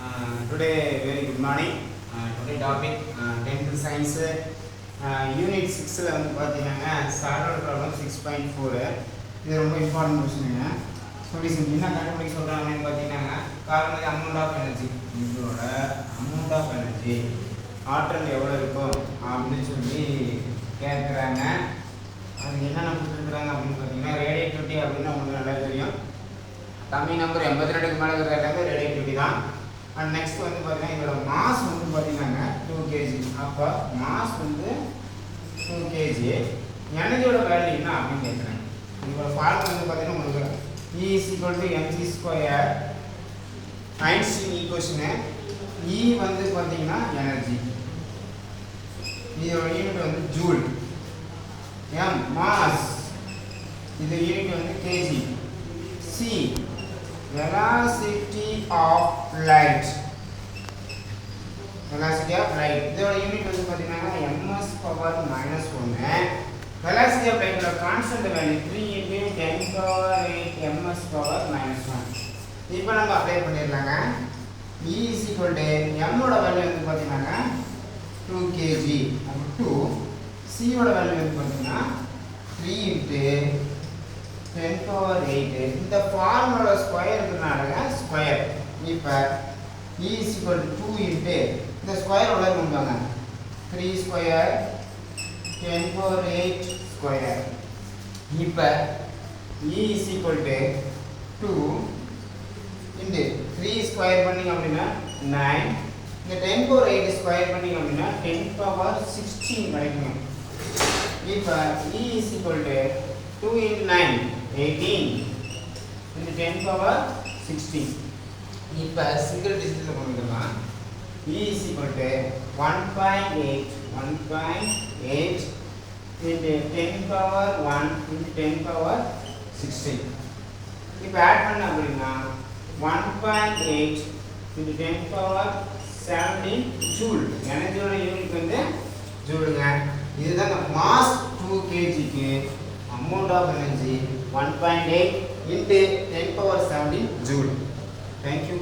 Today, very good morning. Today topic 10th science unit 6ல வந்து பாத்தீங்கன்னா solve problem 6.4 இது ரொம்ப இம்பார்ட்டன்ட் क्वेश्चनங்க. சொல்யூஷன் என்ன கண்டுபிடிக்க சொல்றாங்கன்னு பாத்தீங்கன்னா கார்பன் அமௌண்ட் ஆஃப் எனர்ஜி இதோட அமௌண்ட் ஆஃப் எனர்ஜி ஆற்றல் எவ்வளவு இருக்கும் அப்படின்னு சொல்லி கேக்குறாங்க. அது என்னென்ன கொடுத்துருக்காங்க அப்படின்னு பாத்தீங்கன்னா ரேடியேட்டிவிட்டி அப்படின்னா உங்களுக்கு நல்லா தெரியும். கம்மி நம்பர் 82க்கு மேல இருக்கிற எல்லாமே ரேடியேட்டிவிட்டி தான். அண்ட் நெக்ஸ்ட் வந்து பாத்தீங்கன்னா இதோட மாஸ் வந்து பாத்தீங்கன்னா 2 kg. அப்ப மாஸ் வந்து 2 kg. எனர்ஜியோட வேல்யூ என்ன அப்படின்னு கேக்குறாங்க. இதோட ஃபார்முலா வந்து பாத்தீங்கன்னா உங்களுக்கு E mc². Einstein equation. E வந்து பாத்தீங்கன்னா எனர்ஜி. இதோட யூனிட் வந்து ஜூல். m mass. இது யூனிட் வந்து kg. C velocity of light. Velocity of light. இதோட யூனிட் வந்து பாத்தீங்கன்னா ms power -1. Velocity of light ஓட கான்ஸ்டன்ட் வேல்யூ 3 × 10⁸ ms power -1. இப்போ நம்ம அப்ளை பண்ணிரலாங்க. E m ஓட வேல்யூ வந்து பாத்தீங்கன்னா 2 kg. அப்ப 2 C ஓட வேல்யூ வந்து பாத்தீங்கன்னா 3 × 10⁸. இந்த ஃபார்முலா ஸ்கொயர் இருக்கனால ஸ்கொயர். இப்போ E 2 இந்த ஸ்கொயர் உள்ள கொண்டாங்க 3² 10⁸ ஸ்கொயர். இப்போ E 2 3 ஸ்கொயர் பண்ணீங்க அப்படின்னா 9. இந்த 10⁸ ஸ்கொயர் பண்ணீங்க அப்படின்னா 10⁻16 கிடைக்கும். இப்போ E 2 × 9 18 into 10⁻16. இப்போ சிங்கிள் டிஜிட்ல கொண்டு வரலாம். E = 1.8 into 10⁻1 into 10⁻16. இப்போ ஆட் பண்ண அப்படின்னா 1.8 into 10⁻17 ஜூல். எனர்ஜியோட யூனிட் வந்து ஜூலுங்க. இதுதான் மாஸ் 2 kg க்கு amount of energy 1.8 into 10⁻17 joule. Thank you.